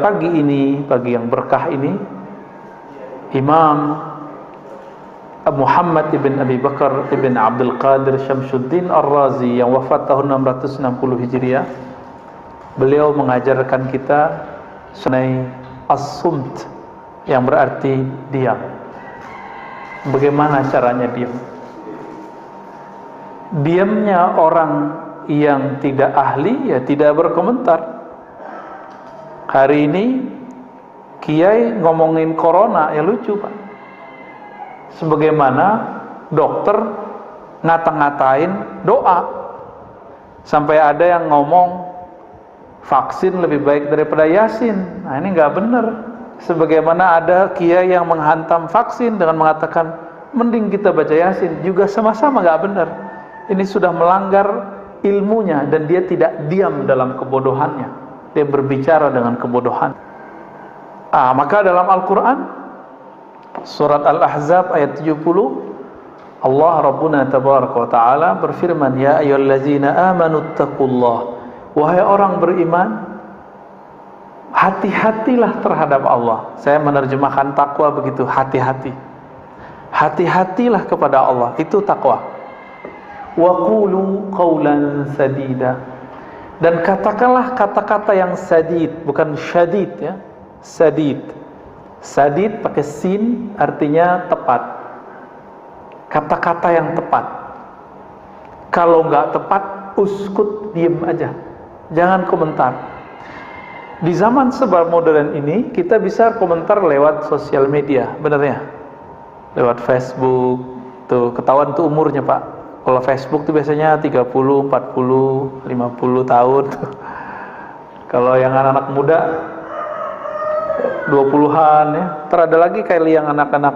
Pagi ini, pagi yang berkah ini, Imam Muhammad ibn Abi Bakar ibn Abdul Qadir Syamsuddin Ar-Razi yang wafat tahun 660 Hijriah, beliau mengajarkan kita sunai as-sumt, yang berarti diam. Bagaimana caranya diam? Diamnya orang yang tidak ahli, ya tidak berkomentar. Hari ini kiai ngomongin corona, ya lucu Pak. Sebagaimana dokter ngata-ngatain doa, sampai ada yang ngomong vaksin lebih baik daripada Yasin. Nah, ini nggak benar. Sebagaimana ada kiai yang menghantam vaksin dengan mengatakan mending kita baca Yasin, juga sama-sama nggak benar. Ini sudah melanggar ilmunya, dan dia tidak diam dalam kebodohannya. Dia berbicara dengan kebodohan. Maka dalam Al-Quran surat Al-Ahzab ayat 70, Allah Rabbuna Tabaraka wa Ta'ala berfirman, ya ayyuhallazina amanu attaqullah, wahai orang beriman, hati-hatilah terhadap Allah. Saya menerjemahkan takwa begitu, hati-hati. Hati-hatilah kepada Allah, itu takwa. Wa qulu qawlan sadida, dan katakanlah kata-kata yang sadid, bukan syadid ya. Sadid. Sadid pakai sin, artinya tepat. Kata-kata yang tepat. Kalau nggak tepat, uskut, diem aja. Jangan komentar. Di zaman serba modern ini, kita bisa komentar lewat sosial media, benar ya? Lewat Facebook, tuh ketahuan tuh umurnya Pak. Kalau Facebook tuh biasanya 30, 40, 50 tahun. Kalau yang anak-anak muda 20-an ya. Terada lagi kayak yang anak-anak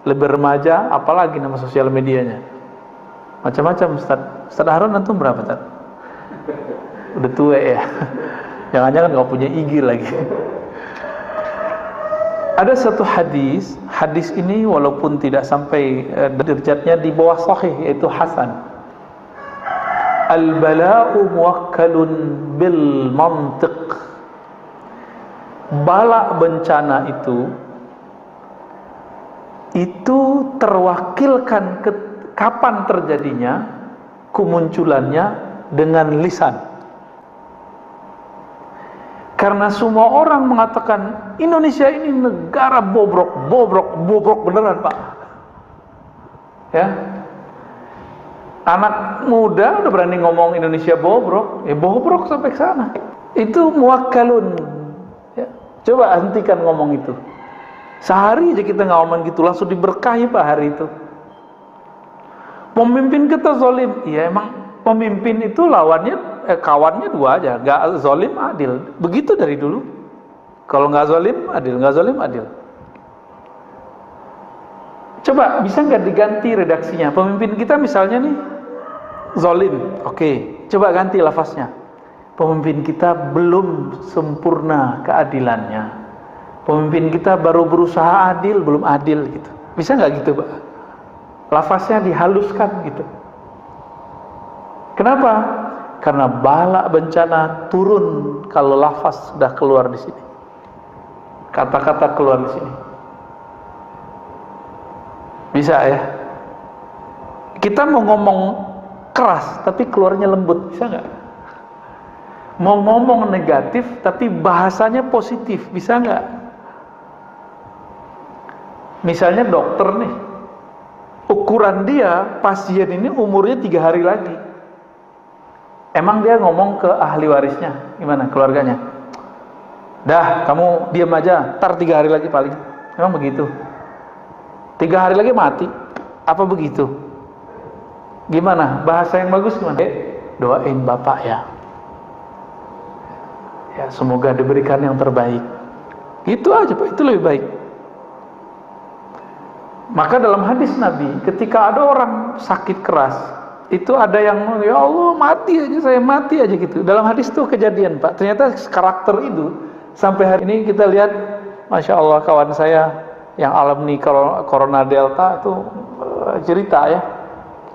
lebih remaja, apalagi nama sosial medianya. Macam-macam Ustaz. Ustaz Harun antum berapa Ustaz? Udah tua ya. Jangan-jangan enggak punya IG lagi. Ada satu hadis ini walaupun tidak sampai derajatnya di bawah sahih, yaitu hasan. Al-bala'u muwakkalun bil mantiq. Bala bencana itu terwakilkan kapan terjadinya, kemunculannya dengan lisan. Karena semua orang mengatakan Indonesia ini negara bobrok beneran Pak. Ya, anak muda udah berani ngomong Indonesia bobrok, ya bobrok sampai ke sana. Itu muwakkalun. Ya, coba hentikan ngomong itu. Sehari aja kita nggak ngomong gitu, langsung diberkahi Pak hari itu. Pemimpin kita zalim, iya emang pemimpin itu lawannya kawannya dua aja, nggak zalim adil. Begitu dari dulu. Kalau nggak zalim adil, nggak zalim adil. Coba bisa nggak diganti redaksinya? Pemimpin kita misalnya nih zalim, oke. Coba ganti lafaznya. Pemimpin kita belum sempurna keadilannya. Pemimpin kita baru berusaha adil, belum adil gitu. Bisa nggak gitu Pak? Lafaznya dihaluskan gitu. Kenapa? Karena bala bencana turun kalau lafaz sudah keluar di sini. Kata-kata keluar di sini. Bisa ya? Kita mau ngomong keras tapi keluarnya lembut, bisa nggak? Mau ngomong negatif tapi bahasanya positif, bisa nggak? Misalnya dokter nih, ukuran dia pasien ini umurnya 3 hari lagi. Emang dia ngomong ke ahli warisnya, gimana keluarganya? Dah, kamu diam aja, ntar 3 hari lagi paling. Emang begitu? 3 hari lagi mati? Apa begitu? Gimana? Bahasa yang bagus gimana? Doain bapak ya. Ya, semoga diberikan yang terbaik. Itu aja Pak, itu lebih baik. Maka dalam hadis Nabi, ketika ada orang sakit keras, itu ada yang, ya Allah mati aja, saya mati aja gitu. Dalam hadis itu kejadian Pak. Ternyata karakter itu sampai hari ini kita lihat, Masya Allah kawan saya yang alumni Corona Delta itu cerita ya.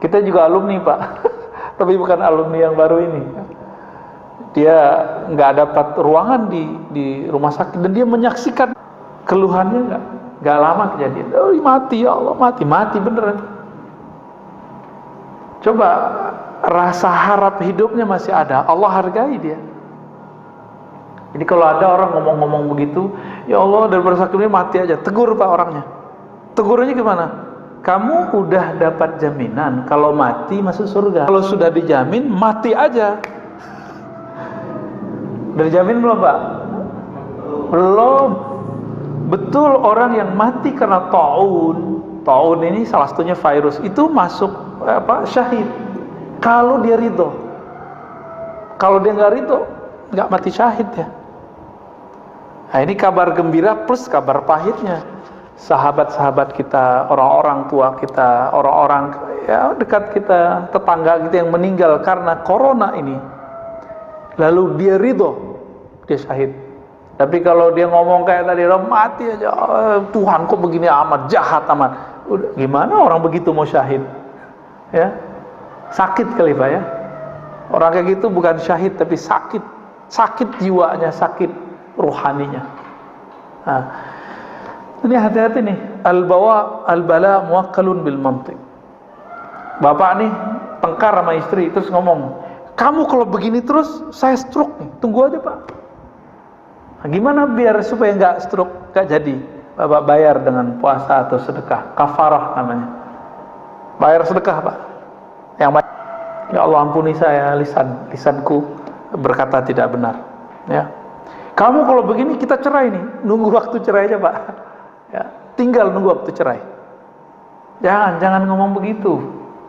Kita juga alumni Pak, tapi bukan alumni yang baru ini. Dia nggak dapat ruangan di rumah sakit dan dia menyaksikan keluhannya nggak lama kejadian. Oh, mati ya Allah, mati beneran. Coba rasa harap hidupnya masih ada, Allah hargai dia. Jadi kalau ada orang ngomong-ngomong begitu, ya Allah daripada sakit ini mati aja, tegur Pak orangnya. Tegurnya gimana? Kamu udah dapat jaminan kalau mati masuk surga. Kalau sudah dijamin, mati aja. Udah dijamin belum Pak? Belum. Betul, orang yang mati karena taun ini salah satunya virus, itu masuk syahid. Kalau dia ridho. Kalau dia nggak ridho, nggak mati syahid ya. Nah, ini kabar gembira plus kabar pahitnya. Sahabat-sahabat kita, orang-orang tua kita, orang-orang ya dekat kita, tetangga kita yang meninggal karena corona ini. Lalu dia ridho, dia syahid. Tapi kalau dia ngomong kayak tadi, mati aja, Tuhan kok begini amat, jahat amat. Udah, gimana orang begitu mau syahid? Ya, sakit kali Pak ya. Orang kayak gitu bukan syahid tapi sakit jiwanya, sakit rohaninya. Nah, ini hati-hati nih. Al-bala muwakkalun bil mantiq. Bapak nih tengkar sama istri terus ngomong, kamu kalau begini terus saya stroke nih. Tunggu aja Pak. Nah, gimana biar supaya nggak stroke, nggak jadi? Bapak bayar dengan puasa atau sedekah, kafarah namanya. Bayar sedekah Pak. Yang baik. Ya Allah ampuni saya, lisanku berkata tidak benar. Ya. Kamu kalau begini kita cerai nih, nunggu waktu cerai aja Pak. Ya, tinggal nunggu waktu cerai. Jangan ngomong begitu.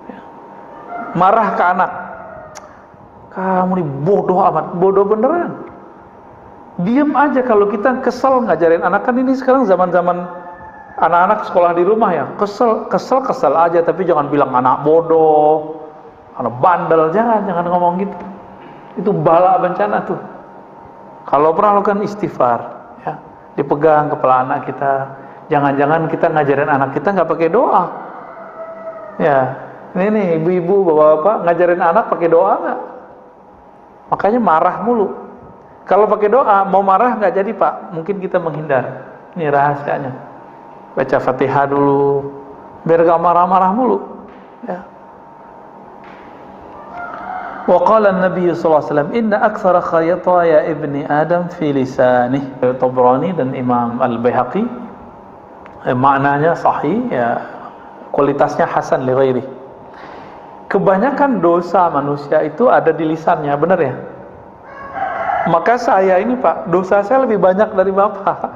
Ya. Marah ke anak. Kamu nih bodoh amat, bodoh beneran. Diam aja kalau kita kesel ngajarin anak, kan ini sekarang zaman-zaman anak-anak sekolah di rumah ya. Kesel aja, tapi jangan bilang anak bodoh, anak bandel, jangan ngomong gitu. Itu bala bencana tuh. Kalau pernah lakukan istighfar, ya, dipegang kepala anak kita. Jangan-jangan kita ngajarin anak kita nggak pakai doa. Ya, ini nih ibu-ibu, bapak-bapak ngajarin anak pakai doa nggak? Makanya marah mulu. Kalau pakai doa, mau marah nggak jadi Pak. Mungkin kita menghindar. Ini rahasianya. Baca Fatihah dulu, biar gak marah-marah mulu. Ya. Wa qala an-nabiy sallallahu alaihi wasallam inna aktsara khayataya ibni adam fi lisanih. Tabrani dan Imam Al-Baihaqi, maknanya sahih ya, kualitasnya hasan li ghairi. Kebanyakan dosa manusia itu ada di lisannya, benar ya? Maka saya ini Pak, dosa saya lebih banyak dari Bapak.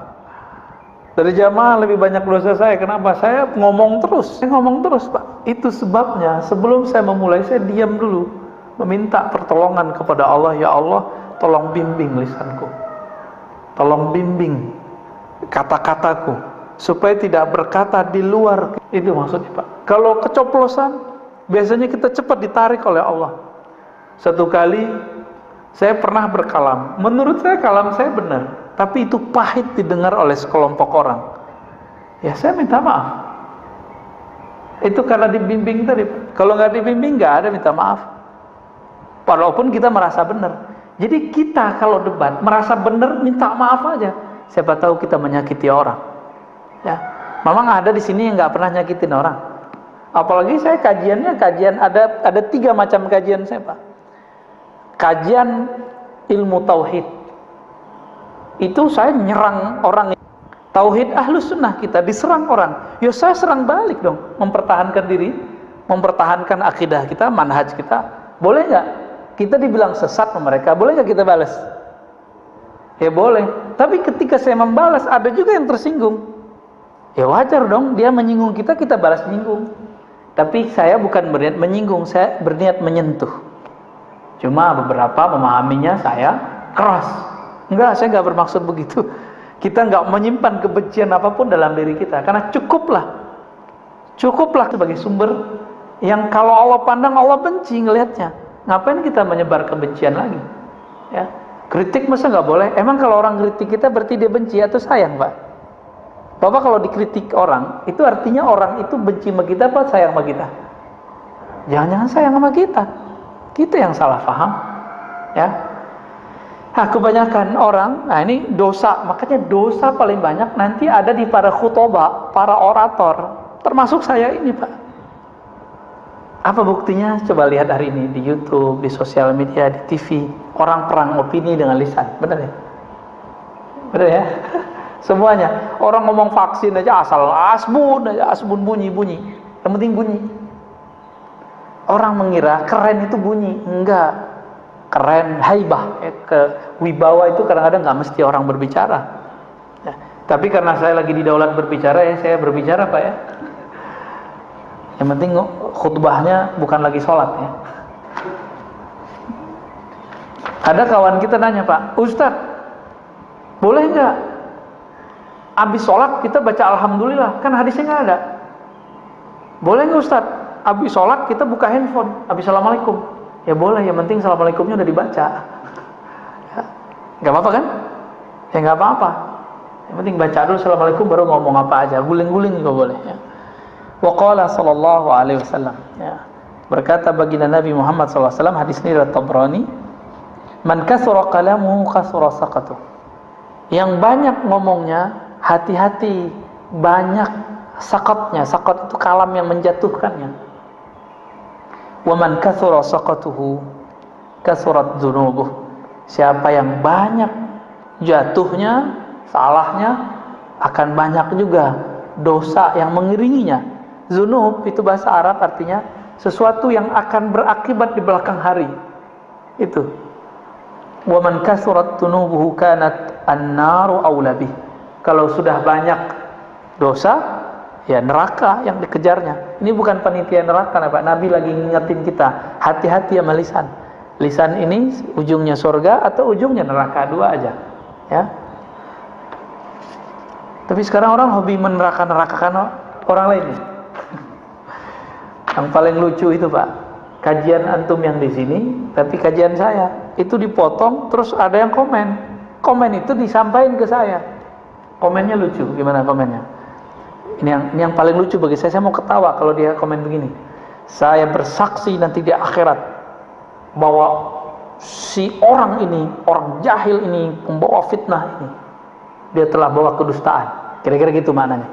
Dari jamaah lebih banyak dosa saya. Kenapa? Saya ngomong terus Pak. Itu sebabnya sebelum saya memulai, saya diam dulu, meminta pertolongan kepada Allah. Ya Allah, tolong bimbing lisanku, tolong bimbing kata-kataku, supaya tidak berkata di luar. Itu maksudnya Pak. Kalau kecoplosan, biasanya kita cepat ditarik oleh Allah. Satu kali saya pernah berkalam, menurut saya kalam saya benar, tapi itu pahit didengar oleh sekelompok orang. Ya saya minta maaf. Itu karena dibimbing tadi. Kalau nggak dibimbing nggak ada minta maaf. Walaupun kita merasa benar. Jadi kita kalau debat merasa benar, minta maaf aja. Siapa tahu kita menyakiti orang. Ya, memang ada di sini yang nggak pernah nyakitin orang. Apalagi saya kajian ada 3 macam kajian saya Pak. Kajian ilmu tauhid. Itu saya nyerang orang. Tauhid ahlus sunnah kita diserang orang. Ya saya serang balik dong. Mempertahankan diri, mempertahankan akidah kita, manhaj kita. Boleh nggak? Kita dibilang sesat sama mereka, boleh nggak kita balas? Ya boleh. Tapi ketika saya membalas, ada juga yang tersinggung. Ya wajar dong, dia menyinggung kita, kita balas menyinggung. Tapi saya bukan berniat menyinggung, saya berniat menyentuh. Cuma beberapa memahaminya saya keras. Enggak, saya nggak bermaksud begitu. Kita nggak menyimpan kebencian apapun dalam diri kita, karena cukuplah sebagai sumber yang kalau Allah pandang Allah benci ngelihatnya. Ngapain kita menyebar kebencian lagi? Ya, kritik masa nggak boleh? Emang kalau orang kritik kita berarti dia benci atau sayang Pak? Bapak kalau dikritik orang, itu artinya orang itu benci sama kita apa sayang sama kita? Jangan-jangan sayang sama kita. Kita yang salah paham. Ya. Kebanyakan orang, nah ini dosa, makanya dosa paling banyak nanti ada di para khutbah, para orator, termasuk saya ini Pak. Apa buktinya? Coba lihat hari ini di YouTube, di sosial media, di TV, orang perang opini dengan lisan, benar ya? Benar ya? Semuanya, orang ngomong vaksin aja asbun bunyi, yang penting bunyi. Orang mengira keren itu bunyi, enggak. Keren, haibah, wibawa itu kadang-kadang nggak mesti orang berbicara. Ya. Tapi karena saya lagi di daulat berbicara, ya saya berbicara Pak ya. Yang penting khutbahnya bukan lagi sholat ya. Ada kawan kita nanya, Pak, Ustadz, boleh nggak abis sholat kita baca alhamdulillah? Kan hadisnya nggak ada. Boleh nggak Ustadz, abis sholat kita buka handphone, abis assalamualaikum? Ya boleh, yang penting assalamualaikumnya udah dibaca. Ya. Gak apa-apa kan? Ya gak apa-apa. Yang penting baca dulu assalamualaikum baru ngomong apa aja. Guling-guling juga boleh ya. Wa qala sallallahu alaihi wasallam ya. Berkata baginda Nabi Muhammad sallallahu alaihi wasallam, hadis ini riwayat Tabrani, man kasura kalamuhu kasura saqatuh. Yang banyak ngomongnya, hati-hati, banyak sakatnya. Sakat itu kalam yang menjatuhkannya. Wa man kathura saqatuhu kathurat dzunubuh. Siapa yang banyak jatuhnya, salahnya, akan banyak juga dosa yang mengiringinya. Dzunub itu bahasa Arab artinya sesuatu yang akan berakibat di belakang hari. Itu. Wa man kathurat dzunubuhu kanat an-naru aula bih. Kalau sudah banyak dosa, ya neraka yang dikejarnya. Ini bukan panitia neraka, Pak. Nabi lagi ngingetin kita, hati-hati sama lisan. Lisan ini ujungnya surga atau ujungnya neraka, dua aja. Ya. Tapi sekarang orang hobi meneraka-nerakakan orang lain. Yang paling lucu itu, Pak, kajian antum yang di sini, tapi kajian saya itu dipotong, terus ada yang komen. Komen itu disampaikan ke saya. Komennya lucu, gimana komennya? Ini yang paling lucu bagi saya mau ketawa kalau dia komen begini. Saya bersaksi nanti di akhirat bahwa si orang ini, orang jahil ini, pembawa fitnah ini, dia telah bawa kedustaan. Kira-kira gitu maknanya.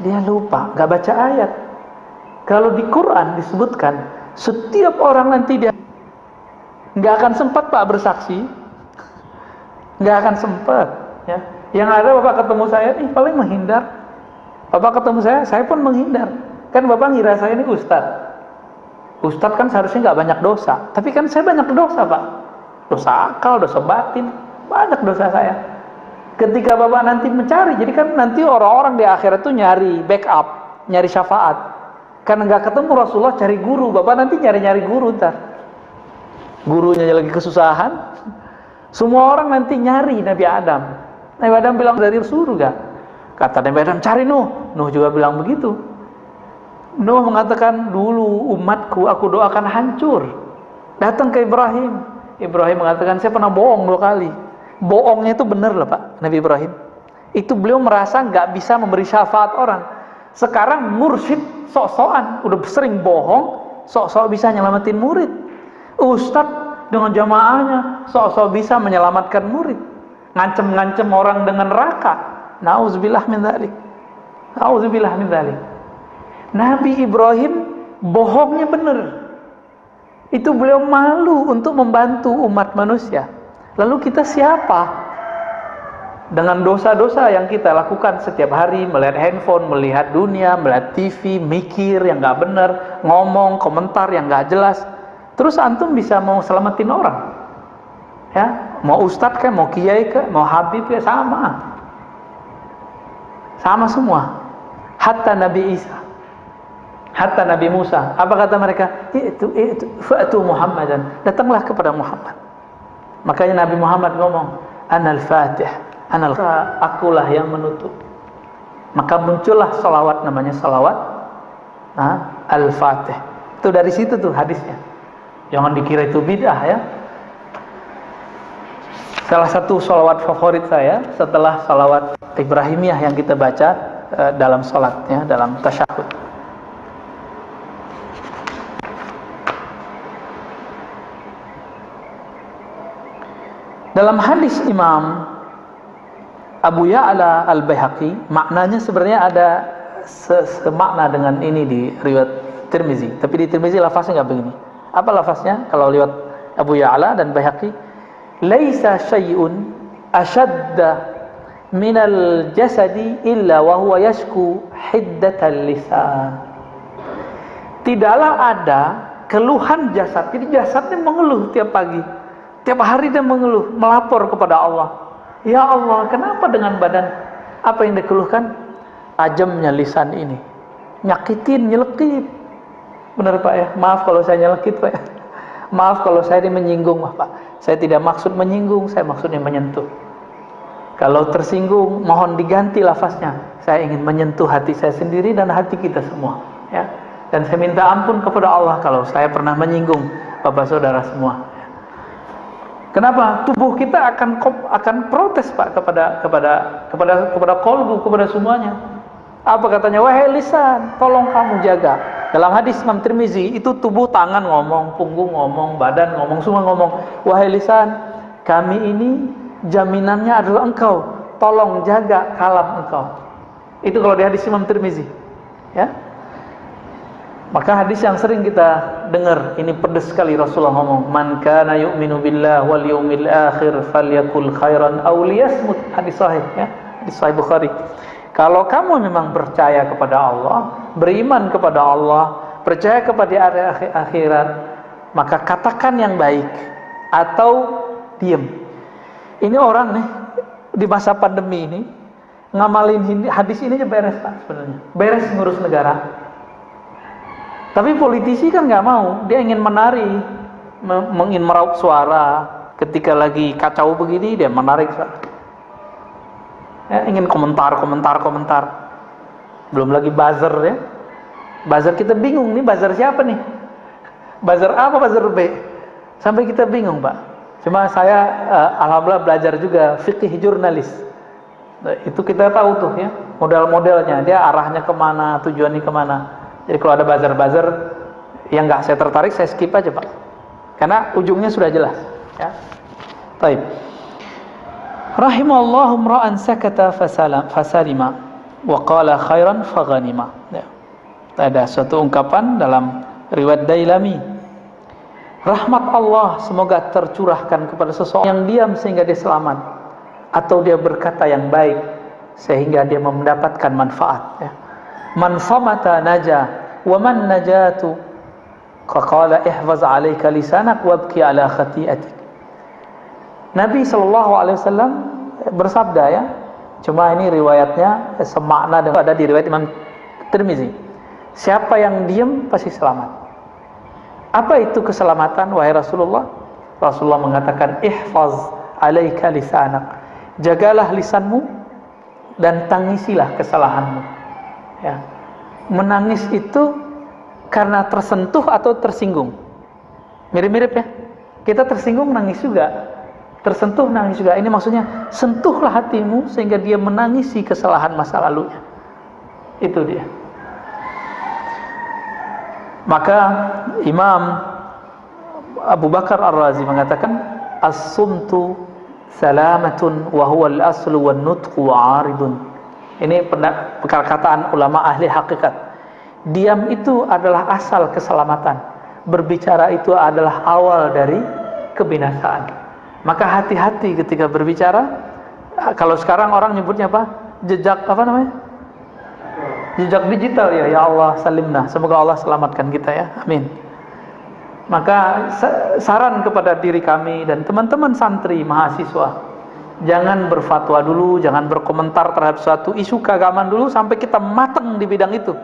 Dia lupa, gak baca ayat. Kalau di Quran disebutkan setiap orang nanti dia gak akan sempat Pak bersaksi, gak akan sempat ya. Yang ada Bapak ketemu saya nih paling menghindar. Bapak ketemu saya pun menghindar. Kan Bapak ngira saya ini ustadz. Ustadz kan seharusnya nggak banyak dosa. Tapi kan saya banyak dosa, Pak. Dosa akal, dosa batin. Banyak dosa saya. Ketika Bapak nanti mencari, jadi kan nanti orang-orang di akhirat itu nyari backup, nyari syafaat. Karena nggak ketemu Rasulullah, cari guru. Bapak nanti nyari-nyari guru ntar. Gurunya lagi kesusahan. Semua orang nanti nyari Nabi Adam. Nabi Adam bilang dari surga. Kata Nabi Adam, cari Nuh. Nuh juga bilang begitu. Nuh mengatakan, dulu umatku aku doakan hancur. Datang ke Ibrahim. Ibrahim mengatakan, saya pernah bohong 2 kali. Bohongnya itu benar loh Pak, Nabi Ibrahim. Itu beliau merasa nggak bisa memberi syafaat orang. Sekarang mursyid sok-sokan, udah sering bohong, sok-sok bisa nyelamatin murid. Ustadz dengan jamaahnya sok-sok bisa menyelamatkan murid. Ngancem-ngancem orang dengan neraka. Nauzubillah min dzalik. Nauzubillah min dzalik. Nabi Ibrahim bohongnya benar. Itu beliau malu untuk membantu umat manusia. Lalu kita siapa? Dengan dosa-dosa yang kita lakukan setiap hari, melihat handphone, melihat dunia, melihat TV, mikir yang nggak benar, ngomong, komentar yang nggak jelas. Terus antum bisa mau selamatin orang? Ya, mau ustadz kan, mau kiai kan, mau habib ya sama. Sama semua. Hatta Nabi Isa, hatta Nabi Musa. Apa kata mereka? Itu fa'tu Muhammadan. Datanglah kepada Muhammad. Makanya Nabi Muhammad ngomong, Anal Fatih, akulah yang menutup. Maka muncullah salawat, namanya salawat Al-Fatih. Itu dari situ tuh hadisnya. Jangan dikira itu bid'ah ya. Salah satu salawat favorit saya setelah salawat Ibrahimiyah yang kita baca dalam salat ya, dalam tasyahud. Dalam hadis Imam Abu Ya'la Al-Baihaqi, maknanya sebenarnya ada semakna dengan ini di riwayat Tirmizi, tapi di Tirmizi lafaznya nggak begini. Apa lafaznya? Kalau lihat Abu Ya'la dan Baihaqi, laisa syai'un ashadda minal jasadi illa wa huwa yashku hiddatal lisan. Tidaklah ada keluhan jasad. Jadi jasadnya mengeluh tiap pagi, tiap hari dia mengeluh, melapor kepada Allah. Ya Allah, kenapa dengan badan? Apa yang dikeluhkan? Tajamnya lisan ini, nyakitin, nyelekit. Benar Pak ya? Maaf kalau saya nyelekit Pak ya. Maaf kalau saya ini menyinggung Pak. Saya tidak maksud menyinggung, saya maksudnya menyentuh. Kalau tersinggung, mohon diganti lafaznya. Saya ingin menyentuh hati saya sendiri dan hati kita semua, ya. Dan saya minta ampun kepada Allah kalau saya pernah menyinggung Bapak Saudara semua. Kenapa? Tubuh kita akan protes Pak kepada kolbu, kepada semuanya. Apa katanya? Wahai lisan, tolong kamu jaga. Dalam hadis Imam Tirmizi itu tubuh, tangan ngomong, punggung ngomong, badan ngomong, semua ngomong. Wahai lisan, kami ini jaminannya adalah engkau, tolong jaga kalam engkau. Itu kalau di hadis Imam Tirmizi, ya. Maka hadis yang sering kita dengar, ini pedas sekali Rasulullah ngomong, man kana yu'minu billah wal yawmil akhir falyakul khairan aw liyasmut. Hadis sahih, ya. Hadis sahih Bukhari. Kalau kamu memang percaya kepada Allah, beriman kepada Allah, percaya kepada hari akhirat, maka katakan yang baik atau diam. Ini orang nih di masa pandemi ini ngamalin hadis ini aja beres Pak sebenarnya. Beres ngurus negara. Tapi politisi kan nggak mau, dia ingin menari, ingin meraup suara. Ketika lagi kacau begini, dia menarik, ya, ingin komentar. Belum lagi buzzer ya, buzzer kita bingung nih, buzzer siapa nih? Buzzer A apa buzzer B? Sampai kita bingung Pak. Cuma saya alhamdulillah belajar juga fikih jurnalis. Nah, itu kita tahu tuh ya, model-modelnya, dia arahnya kemana, tujuannya kemana. Jadi kalau ada buzzer-buzzer yang nggak saya tertarik, saya skip aja Pak, karena ujungnya sudah jelas, ya. Baik. Rahimallahu imra'an sakata fasalima wa qala khairan faghanima. Ya. Ada suatu ungkapan dalam riwayat Dailami. Rahmat Allah semoga tercurahkan kepada seseorang yang diam sehingga dia selamat, atau dia berkata yang baik sehingga dia mendapatkan manfaat, ya. Man samata naja wa man najatu qala ihfaz 'alaika lisanak wabki 'ala khati'atik. Nabi SAW bersabda, ya, cuma ini riwayatnya semakna dengan ada di riwayat Imam Tirmizi. Siapa yang diam pasti selamat. Apa itu keselamatan wahai Rasulullah? Rasulullah mengatakan ihfaz 'alaika lisanak. Jagalah lisanmu dan tangisilah kesalahanmu. Ya. Menangis itu karena tersentuh atau tersinggung. Mirip-mirip ya. Kita tersinggung nangis juga, tersentuh nangis juga. Ini maksudnya sentuhlah hatimu sehingga dia menangisi kesalahan masa lalunya. Itu dia. Maka Imam Abu Bakar Ar-Razi mengatakan as-sumtu salamatun wa huwa al-aslu wan nutqu 'aridun. Ini perkataan ulama ahli hakikat. Diam itu adalah asal keselamatan. Berbicara itu adalah awal dari kebinasaan. Maka hati-hati ketika berbicara. Kalau sekarang orang nyebutnya apa? Jejak apa namanya? Jejak digital ya. Ya Allah salimna. Semoga Allah selamatkan kita ya. Amin. Maka saran kepada diri kami dan teman-teman santri mahasiswa, jangan berfatwa dulu, jangan berkomentar terhadap suatu isu keagamaan dulu sampai kita matang di bidang itu.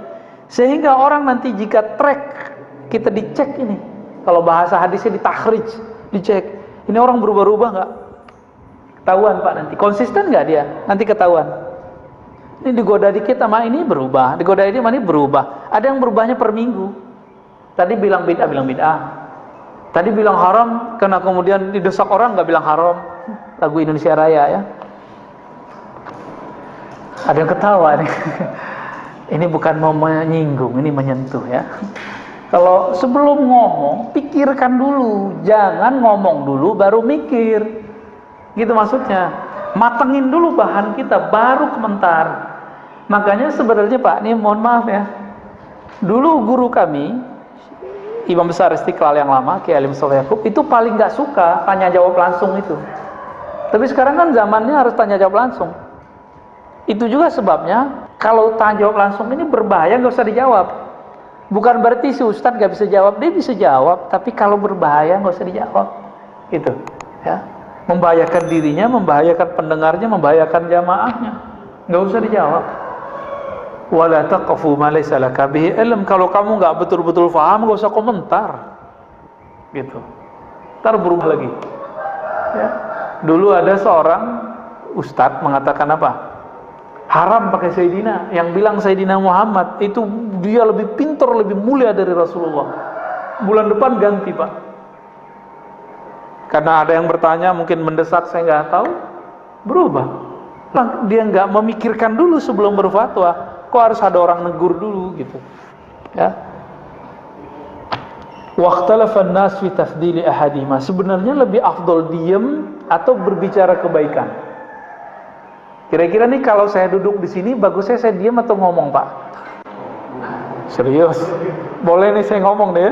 Sehingga orang nanti jika track kita dicek ini, kalau bahasa hadisnya ditakhrij, dicek. Ini orang berubah-ubah nggak? Ketahuan Pak nanti. Konsisten nggak dia? Nanti ketahuan. Ini digoda dikit sama ini berubah, digoda ini sama ini berubah. Ada yang berubahnya per minggu. Tadi bilang bid'ah. Tadi bilang haram, karena kemudian didesak orang nggak bilang haram. Lagu Indonesia Raya ya. Ada yang ketawa nih. Ini bukan mau menyinggung, ini menyentuh ya. Kalau sebelum ngomong, pikirkan dulu. Jangan ngomong dulu baru mikir. Gitu maksudnya. Matengin dulu bahan kita, baru komentar. Makanya sebenarnya Pak, ini mohon maaf ya. Dulu guru kami, Imam Besar Istiqlal yang lama, Kiai Haji Mustofa Yaqub, itu paling gak suka tanya jawab langsung itu. Tapi sekarang kan zamannya harus tanya jawab langsung. Itu juga sebabnya, kalau tanya jawab langsung ini berbahaya, gak usah dijawab. Bukan berarti si Ustadz gak bisa jawab, dia bisa jawab, tapi kalau berbahaya gak usah dijawab. Gitu, ya. Membahayakan dirinya, membahayakan pendengarnya, membahayakan jamaahnya. Nggak usah dijawab. Wala taqfu ma laysa laka bihi ilm. Kalau kamu nggak betul-betul paham, nggak usah komentar. Gitu. Ntar berubah lagi. Ya. Dulu ada seorang ustadz mengatakan apa? Haram pakai Sayyidina. Yang bilang Sayyidina Muhammad itu dia lebih pintar, lebih mulia dari Rasulullah. Bulan depan ganti Pak. Karena ada yang bertanya, mungkin mendesak, saya nggak tahu, berubah. Dia nggak memikirkan dulu sebelum berfatwa. Kok harus ada orang negur dulu gitu? Ya. Waqtalafan nas fi tafdili ahadihima. Sebenarnya lebih afdol diam atau berbicara kebaikan. Kira-kira nih kalau saya duduk di sini, bagusnya saya diam atau ngomong Pak? Serius? Boleh nih saya ngomong deh.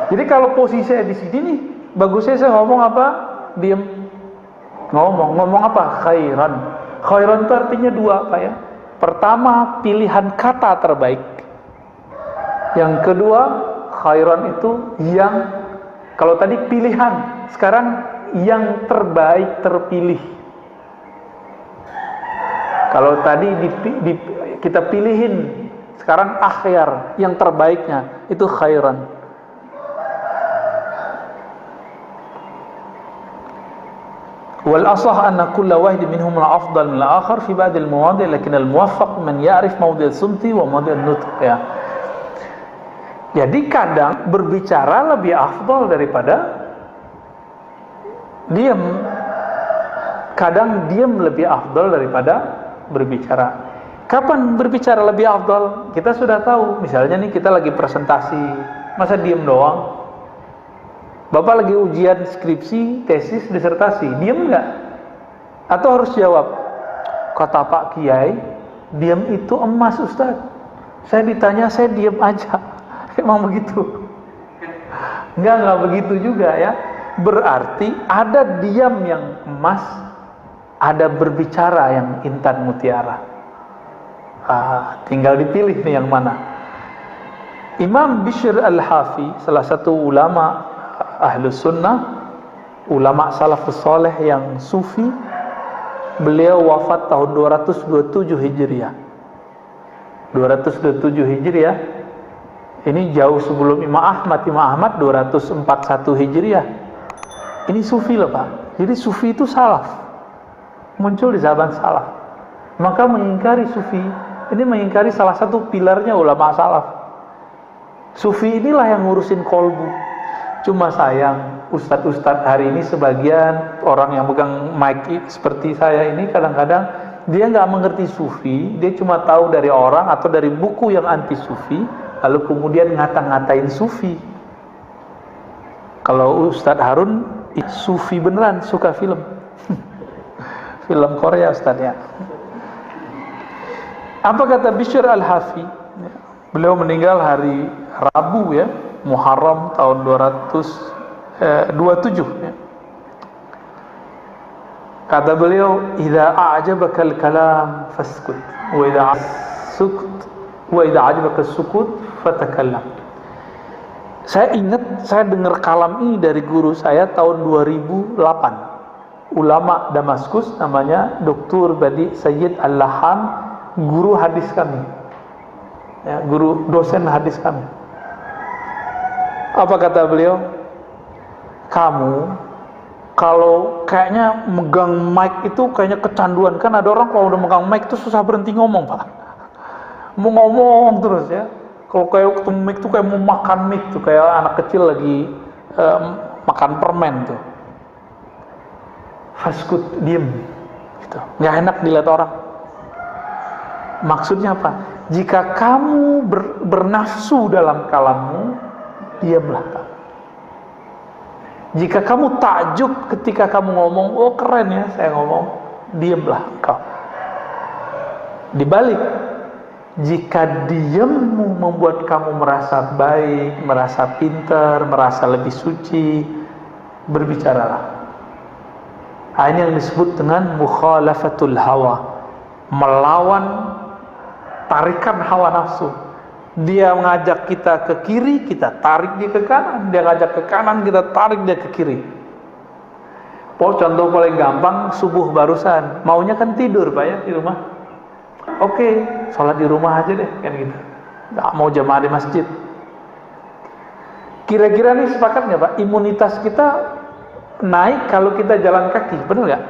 Jadi kalau posisi saya di sini nih, bagusnya saya ngomong apa? Diam. Ngomong apa? Khairan. Khairan itu artinya dua Pak ya. Pertama, pilihan kata terbaik. Yang kedua, khairan itu yang, kalau tadi pilihan, sekarang yang terbaik terpilih. Kalau tadi kita pilihin, sekarang akhyar, yang terbaiknya itu khairan. Wal asah anna kulla wahid minhum afdal min al-akhar fi ba'd al-mawadi' lakin al-muwaffaq man ya'rif mawdi' al-sumti wa mawdi' an-nutq ya. Jadi kadang berbicara lebih afdal daripada diam. Kadang diam lebih afdal daripada berbicara. Kapan berbicara lebih afdal? Kita sudah tahu. Misalnya nih kita lagi presentasi, masa diam doang? Bapak lagi ujian skripsi, tesis, disertasi, diam nggak? Atau harus jawab? Kata Pak Kiai, diam itu emas Ustaz. Saya ditanya, saya diam aja. Emang begitu? Nggak begitu juga ya. Berarti ada diam yang emas, ada berbicara yang intan mutiara. Tinggal dipilih nih yang mana. Imam Bishr al-Hafi, salah satu ulama Ahlus Sunnah, ulama salafus soleh yang sufi, beliau wafat tahun 227 Hijriah. 227 Hijriah. Ini jauh sebelum Imam Ahmad. Imam Ahmad 241 Hijriah. Ini sufi loh Pak. Jadi sufi itu salaf. Muncul di zaman salaf. Maka mengingkari sufi, ini mengingkari salah satu pilarnya ulama salaf. Sufi inilah yang ngurusin kolbu. Cuma sayang, ustadz-ustadz hari ini sebagian orang yang pegang mic seperti saya ini kadang-kadang dia nggak mengerti sufi, dia cuma tahu dari orang atau dari buku yang anti sufi, lalu kemudian ngata-ngatain sufi. Kalau Ustadz Harun sufi beneran, suka film, film Korea Ustadz ya. Apa kata Bishr al-Hafi? Beliau meninggal hari Rabu ya, Muharram tahun 227 ya. Kata beliau, "Idza a'jabaka al-kalam faskut, wa idza a'jabaka as-sukut fatakallam." Saya ingat saya dengar kalam ini dari guru saya tahun 2008. Ulama Damaskus namanya Dr. Badi Sayyid Al-Lahan, guru hadis kami. Ya, guru dosen hadis kami. Apa kata beliau? Kamu kalau kayaknya megang mic itu kayaknya kecanduan. Kan ada orang kalau udah megang mic itu susah berhenti ngomong Pak. Mau ngomong terus ya. Kalau kayak ketemu mic tuh kayak mau makan mic tuh, kayak anak kecil lagi makan permen tuh. Faskut, diem gitu. Nggak enak dilihat orang. Maksudnya apa? Jika kamu bernafsu dalam kalammu, diamlah kamu. Jika kamu takjub ketika kamu ngomong, oh keren ya saya ngomong, diamlah engkau. Dibalik, jika diammu membuat kamu merasa baik, merasa pintar, merasa lebih suci, berbicaralah. Ini yang disebut dengan mukhalafatul hawa, melawan tarikan hawa nafsu. Dia mengajak kita ke kiri, kita tarik dia ke kanan. Dia ngajak ke kanan, kita tarik dia ke kiri. Contoh paling gampang, subuh barusan, maunya kan tidur Pak ya di rumah. Oke, sholat di rumah aja deh, kan gitu. Nggak mau jamaah di masjid. Kira-kira nih sepakat nggak Pak? Imunitas kita naik kalau kita jalan kaki, benar nggak?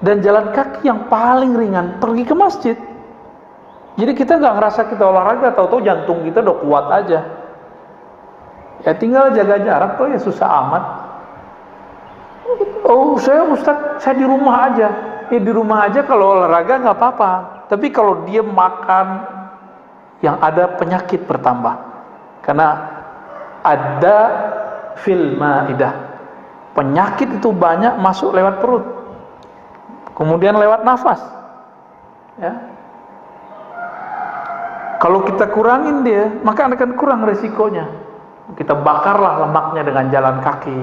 Dan jalan kaki yang paling ringan, pergi ke masjid. Jadi kita nggak ngerasa kita olahraga, tahu-tahu jantung kita udah kuat aja. Ya tinggal jaga jarak tuh ya susah amat. Oh saya Ustaz, saya di rumah aja. Ya di rumah aja kalau olahraga nggak apa-apa. Tapi kalau dia makan, yang ada penyakit bertambah. Karena ada fil maidah. Penyakit itu banyak masuk lewat perut. Kemudian lewat nafas. Ya. Kalau kita kurangin dia, maka akan kurang resikonya. Kita bakarlah lemaknya dengan jalan kaki.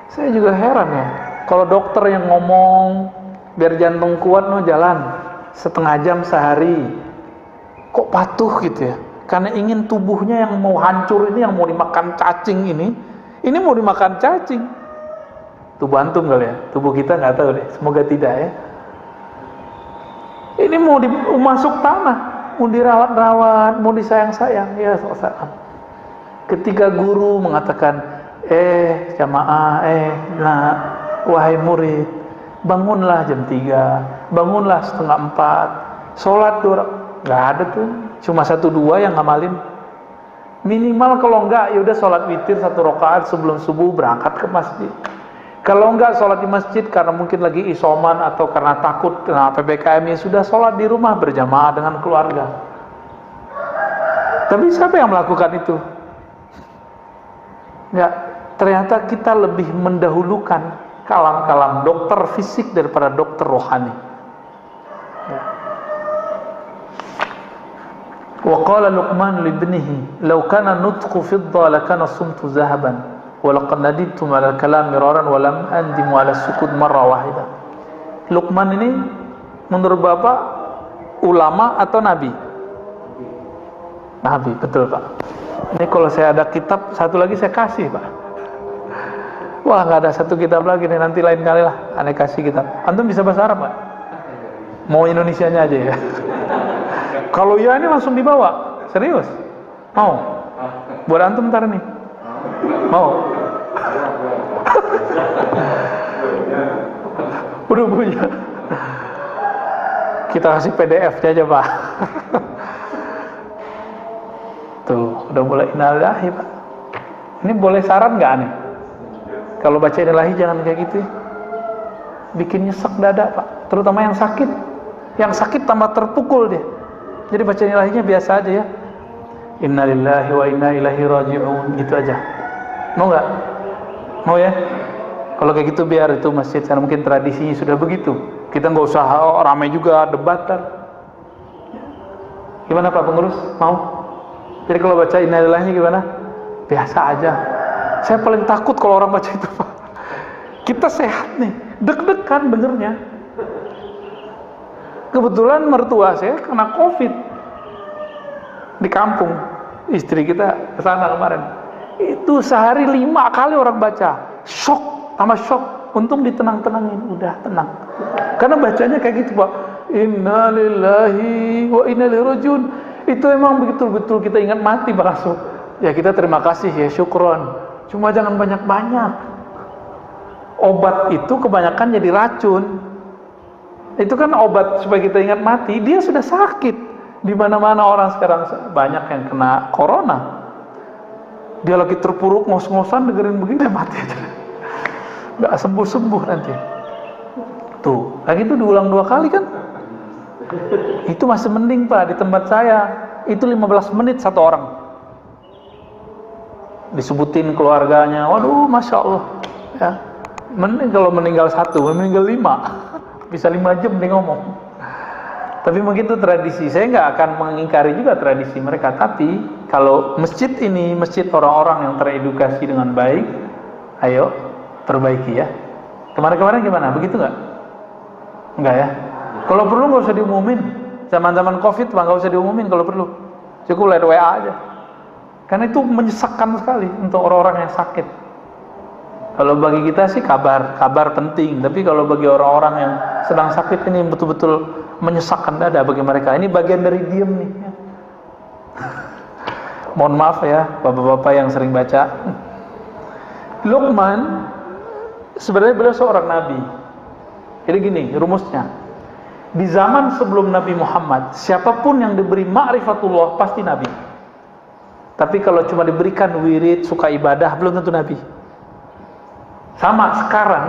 Saya juga heran ya, kalau dokter yang ngomong biar jantung kuat no jalan setengah jam sehari, kok patuh gitu ya? Karena ingin tubuhnya yang mau hancur ini, yang mau dimakan cacing ini mau dimakan cacing. Tubuh antum kali ya, tubuh kita nggak tahu deh, semoga tidak ya. Ini mau masuk tanah, mau dirawat-rawat, mau disayang-sayang, ya soal. Ketika guru mengatakan, jamaah, nah, wahai murid, bangunlah jam 3, bangunlah setengah 4, sholat 2, nggak ada tuh, cuma 1-2 yang ngamalin. Minimal kalau enggak, yaudah sholat witir 1 rakaat sebelum subuh berangkat ke masjid. Kalau enggak sholat di masjid karena mungkin lagi isoman atau karena takut kena PPKM, ya sudah sholat di rumah berjamaah dengan keluarga. Tapi siapa yang melakukan itu? Ya, ternyata kita lebih mendahulukan kalam-kalam dokter fisik daripada dokter rohani. Ya. Wa qala Luqman li ibnihi, "Law kana nutqu fidda lakana sumtu zahaban." Walaqad nadimtu 'ala al-kalam miraran wa lam andimu 'ala sukut marra wahida. Luqman ini menurut Bapak ulama atau nabi? Nabi, betul Pak. Ini kalau saya ada kitab satu lagi saya kasih Pak. Wah nggak ada satu kitab lagi nih, nanti lain kali lah aneh kasih kitab. Antum bisa bahasa Arab Pak? Mau Indonesianya aja ya? Kalau ya ini langsung dibawa, serius? Mau? Buat antum ntar nih. Mau? Udah punya. Kita kasih PDF aja Pak. Tuh, udah mulai innalillahi Pak. Ini boleh saran nggak nih? Kalau baca innalillahi jangan kayak gitu ya. Bikin nyesek dada Pak. Terutama yang sakit. Yang sakit tambah terpukul dia. Jadi baca innalillahinya biasa aja ya. Innalillahi wa inna ilaihi raji'un, gitu aja. Mau nggak? Mau ya? Kalau kayak gitu biar itu masjid, karena mungkin tradisinya sudah begitu. Kita nggak usah ramai juga debatan. Gimana Pak pengurus? Mau? Jadi kalau baca innalillahi gimana? Biasa aja. Saya paling takut kalau orang baca itu Pak. Kita sehat nih, deg-degan benernya. Kebetulan mertua saya kena COVID di kampung. Istri kita kesana kemarin. Itu sehari 5 kali orang baca. Shock, tambah shock. Untung ditenang-tenangin, udah tenang. Karena bacanya kayak gitu Pak. Innalillahi wa inna ilaihi raji'un. Itu emang betul-betul kita ingat mati Pak langsung. Ya kita terima kasih ya, syukron. Cuma jangan banyak-banyak. Obat itu kebanyakan jadi racun. Itu kan obat supaya kita ingat mati. Dia sudah sakit. Di mana-mana orang sekarang banyak yang kena corona. Dia lagi terpuruk ngos-ngosan dengerin begini mati aja. Nggak sembuh-sembuh nanti. Tuh, lagi itu diulang 2 kali kan? Itu masih mending Pak, di tempat saya itu 15 menit 1 orang. Disebutin keluarganya, waduh Masya Allah. Ya, mending kalau meninggal 1, meninggal 5, bisa 5 jam dia ngomong. Tapi mungkin itu tradisi. Saya nggak akan mengingkari juga tradisi mereka. Tapi kalau masjid ini masjid orang-orang yang teredukasi dengan baik, ayo perbaiki ya. Kemarin-kemarin gimana? Begitu nggak? Enggak ya. Kalau perlu nggak usah diumumin. Zaman-zaman COVID nggak usah diumumin kalau perlu. Cukup lewat WA aja. Karena itu menyesakkan sekali untuk orang-orang yang sakit. Kalau bagi kita sih kabar penting. Tapi kalau bagi orang-orang yang sedang sakit ini betul-betul menyesakkan dada bagi mereka. Ini bagian dari diem nih. Mohon maaf ya, bapak-bapak yang sering baca. Luqman sebenarnya beliau seorang nabi. Jadi gini rumusnya. Di zaman sebelum Nabi Muhammad, siapapun yang diberi ma'rifatullah pasti nabi. Tapi kalau cuma diberikan wirid, suka ibadah, belum tentu nabi. Sama sekarang,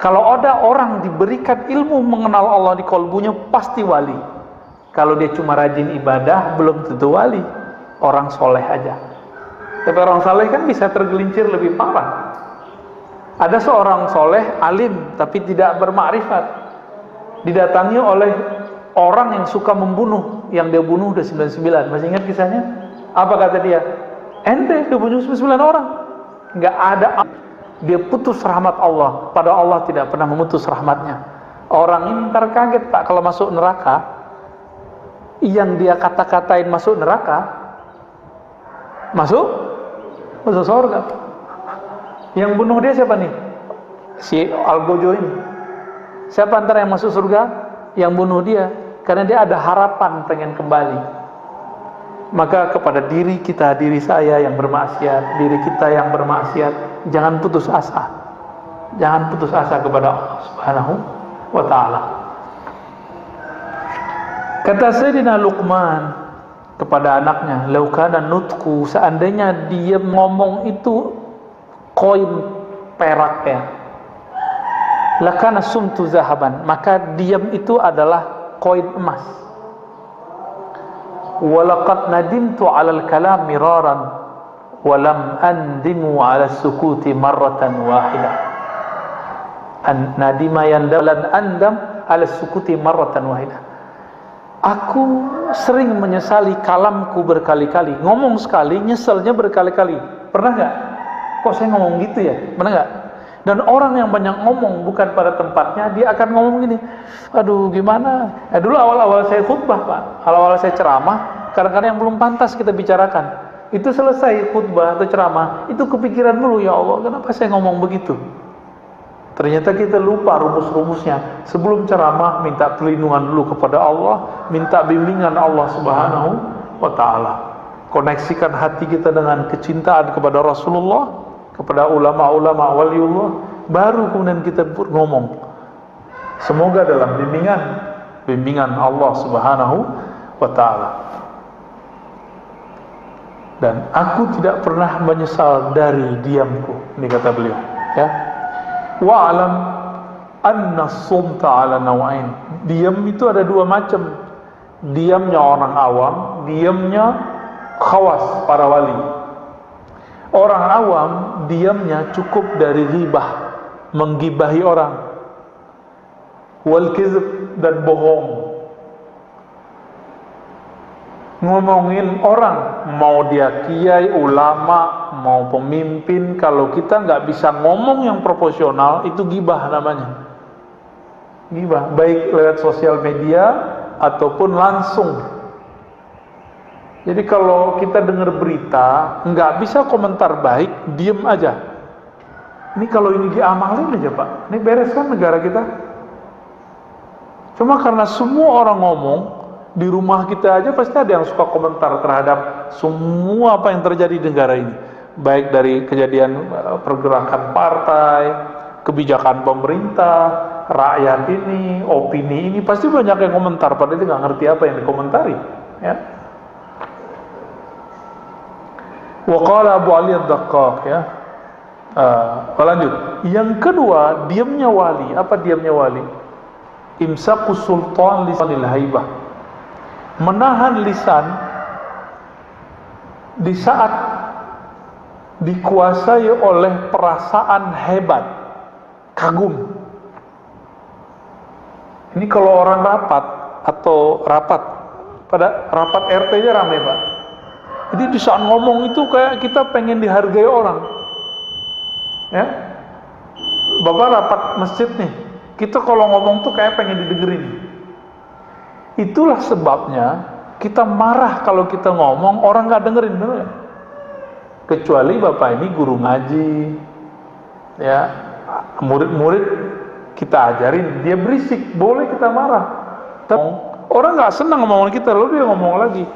kalau ada orang diberikan ilmu mengenal Allah di kolbunya, pasti wali. Kalau dia cuma rajin ibadah, belum tentu wali. Orang soleh aja. Tapi orang soleh kan bisa tergelincir lebih parah. Ada seorang soleh, alim, tapi tidak bermakrifat. Didatangi oleh orang yang suka membunuh. Yang dia bunuh udah 99. Masih ingat kisahnya? Apa kata dia? Ente dia bunuh 99 orang. Nggak ada. Dia putus rahmat Allah. Padahal Allah tidak pernah memutus rahmatnya. Orang ini ntar kaget Pak kalau masuk neraka. Yang dia kata-katain masuk neraka, masuk surga. Yang bunuh dia siapa nih? Si Algojo ini. Siapa antara yang masuk surga? Yang bunuh dia. Karena dia ada harapan pengen kembali. Maka kepada diri kita, diri saya yang bermaksiat, diri kita yang bermaksiat, jangan putus asa. Jangan putus asa kepada Allah Subhanahu wa ta'ala. Kata Sayyidina Luqman kepada anaknya, "Lau kana nutku," seandainya dia ngomong itu koin perak ya. Lakana sumtu zahaban, maka diam itu adalah koin emas. Walaqad nadimtu 'alal kalam miraran wa lam andimu 'ala sukuti marratan wahidah. Nadima yandam lan andam 'ala sukuti marratan wahidah. Aku sering menyesali kalamku berkali-kali. Ngomong sekali, nyeselnya berkali-kali. Pernah nggak? Kok saya ngomong gitu ya? Pernah nggak? Dan orang yang banyak ngomong bukan pada tempatnya, dia akan ngomong gini, aduh gimana? Dulu awal-awal saya khutbah Pak, awal-awal saya ceramah, kadang-kadang yang belum pantas kita bicarakan. Itu selesai khutbah atau ceramah, itu kepikiran dulu, ya Allah, kenapa saya ngomong begitu? Ternyata kita lupa rumus-rumusnya. Sebelum ceramah, minta perlindungan dulu kepada Allah, minta bimbingan Allah Subhanahu wa ta'ala. Koneksikan hati kita dengan kecintaan kepada Rasulullah, kepada ulama-ulama waliullah, baru kemudian kita ngomong. Semoga dalam bimbingan Allah Subhanahu wa ta'ala. Dan aku tidak pernah menyesal dari diamku, ini kata beliau ya. Wa'alam anna sumta ala nawain. Diam itu ada dua macam. Diamnya orang awam, diamnya khawas, para wali. Orang awam diamnya cukup dari ghibah, menggibahi orang, wal kizb, dan bohong, ngomongin orang, mau dia kiai, ulama, mau pemimpin. Kalau kita nggak bisa ngomong yang proporsional, itu ghibah namanya. Ghibah, baik lewat sosial media ataupun langsung. Jadi kalau kita dengar berita, nggak bisa komentar baik, diem aja. Ini kalau ini diamalin aja Pak, ini beres kan negara kita. Cuma karena semua orang ngomong, di rumah kita aja pasti ada yang suka komentar terhadap semua apa yang terjadi di negara ini. Baik dari kejadian pergerakan partai, kebijakan pemerintah, rakyat ini, opini ini, pasti banyak yang komentar, padahal dia nggak ngerti apa yang dikomentari ya. Waqala Abu Ali Ad-Daqqaq ya. Lanjut. Yang kedua, diamnya wali. Apa diamnya wali? Imsakus sultan lisanil haibah. Menahan lisan di saat dikuasai oleh perasaan hebat, kagum. Ini kalau orang rapat atau pada rapat RT aja rame Pak. Jadi di saat ngomong itu kayak kita pengen dihargai orang. Ya, Bapak rapat masjid nih, kita kalau ngomong tuh kayak pengen didengerin. Itulah sebabnya kita marah kalau kita ngomong orang nggak dengerin, bener ya? Kecuali Bapak ini guru ngaji, ya, murid-murid kita ajarin, dia berisik, boleh kita marah. Orang nggak senang ngomong kita, lalu dia ngomong lagi,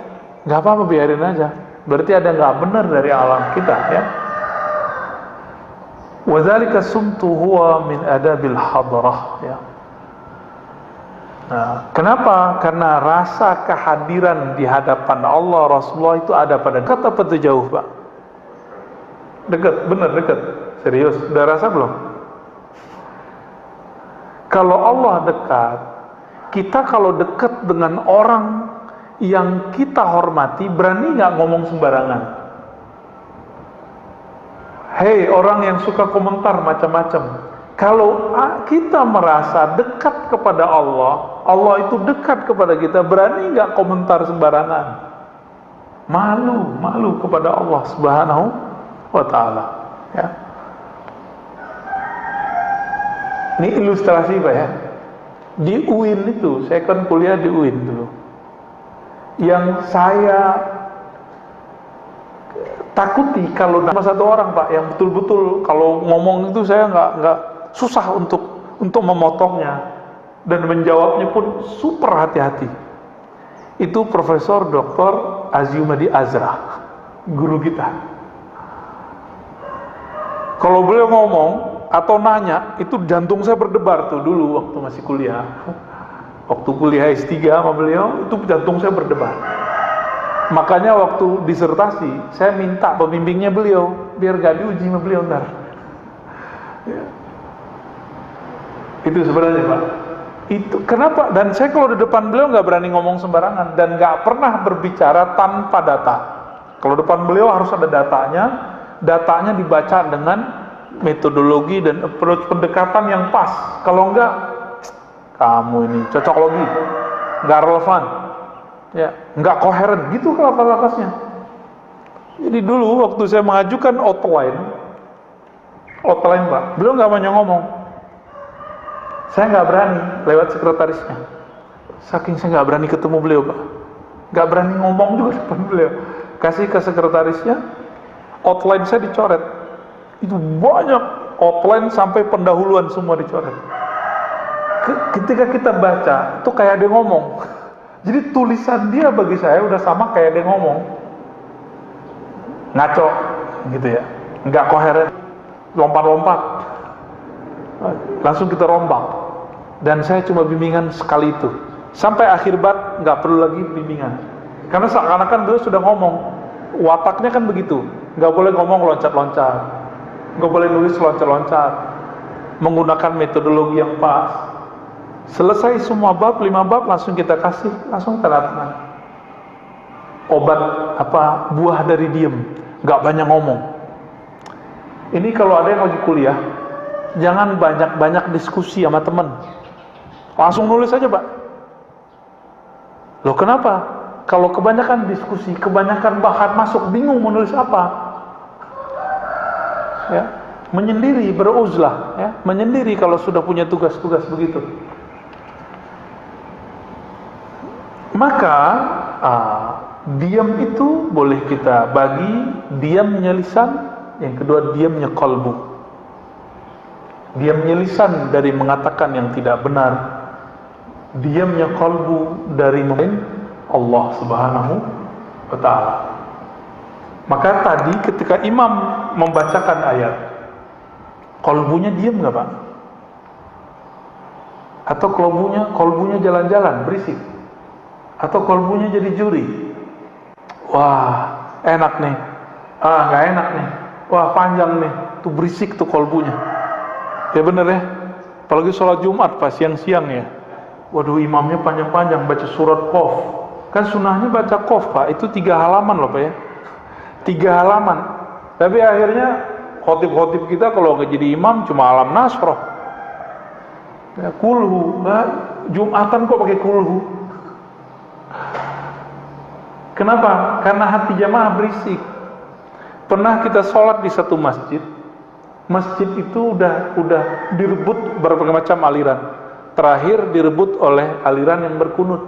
nggak apa-apa, biarin aja. Berarti ada nggak benar dari alam kita, ya. Wadzalika sumtu huwa min adabil hadrah, ya. Nah, kenapa? Karena rasa kehadiran di hadapan Allah, Rasulullah itu ada pada kata apa itu jauh, Pak? Dekat, benar dekat. Serius, udah rasa belum? Kalau Allah dekat, kita kalau dekat dengan orang yang kita hormati, berani nggak ngomong sembarangan? Hei, orang yang suka komentar macam-macam. Kalau kita merasa dekat kepada Allah, Allah itu dekat kepada kita, berani nggak komentar sembarangan? Malu kepada Allah Subhanahu wa Ta'ala. Ya. Ini ilustrasi Pak ya. Di UIN itu, saya kan kuliah di UIN dulu. Yang saya takuti kalau sama satu orang Pak, yang betul-betul kalau ngomong itu saya nggak susah untuk memotongnya dan menjawabnya pun super hati-hati. Itu Profesor Dr. Aziumadi Azra, guru kita. Kalau beliau ngomong atau nanya, itu jantung saya berdebar tuh dulu waktu masih kuliah. Waktu kuliah S3 sama beliau, itu jantung saya berdebar. Makanya waktu disertasi, saya minta pembimbingnya beliau, biar gak diuji sama beliau ntar. Ya. Itu sebenarnya Pak. Itu kenapa? Dan saya kalau di depan beliau nggak berani ngomong sembarangan dan nggak pernah berbicara tanpa data. Kalau depan beliau harus ada datanya dibaca dengan metodologi dan approach pendekatan yang pas. Kalau enggak, kamu ini cocokologi, nggak relevan, ya, nggak koheren, gitu kata-katanya. Jadi dulu waktu saya mengajukan outline Pak, beliau nggak banyak ngomong. Saya nggak berani lewat sekretarisnya. Saking saya nggak berani ketemu beliau Pak, nggak berani ngomong juga depan beliau. Kasih ke sekretarisnya, outline saya dicoret. Itu banyak outline sampai pendahuluan semua dicoret. Ketika kita baca, itu kayak dia ngomong. Jadi tulisan dia bagi saya udah sama kayak dia ngomong. Ngaco, gitu ya. Nggak koheren, lompat-lompat. Langsung kita rombak. Dan saya cuma bimbingan sekali itu. Sampai akhir bab nggak perlu lagi bimbingan. Karena seakan-akan beliau sudah ngomong. Wataknya kan begitu. Nggak boleh ngomong loncat-loncat. Nggak boleh nulis loncat-loncat. Menggunakan metodologi yang pas. Selesai semua bab, 5 bab langsung kita kasih, langsung tanda tangan. Obat apa? Buah dari diem. Nggak banyak ngomong. Ini kalau ada yang lagi kuliah, jangan banyak-banyak diskusi sama teman. Langsung nulis aja Pak. Loh kenapa? Kalau kebanyakan diskusi, kebanyakan bahan masuk, bingung menulis apa. Ya, menyendiri, beruzlah, ya, menyendiri kalau sudah punya tugas-tugas begitu. Maka diam itu boleh kita bagi diamnya lisan, yang kedua diamnya qalbu. Diamnya lisan dari mengatakan yang tidak benar, diamnya qalbu dari Allah Subhanahu wa Ta'ala. Maka tadi ketika imam membacakan ayat, qalbunya diam nggak Pak? Atau qalbunya jalan-jalan berisik? Atau qalbunya jadi juri? Wah, enak nih. Nggak enak nih. Wah, panjang nih. Tuh berisik tuh qalbunya. Ya bener ya. Apalagi sholat Jumat Pak, siang-siang ya. Waduh, imamnya panjang-panjang baca surat Qaf. Kan sunahnya baca Qaf Pak, itu 3 halaman loh Pak ya. 3 halaman. Tapi akhirnya khotib-khotib kita kalau nggak jadi imam cuma alam nasroh, ya, kulhu. Jumatan kok pakai kulhu? Kenapa? Karena hati jamaah berisik. Pernah kita sholat di satu masjid. Masjid itu udah direbut berbagai macam aliran. Terakhir direbut oleh aliran yang berkunut.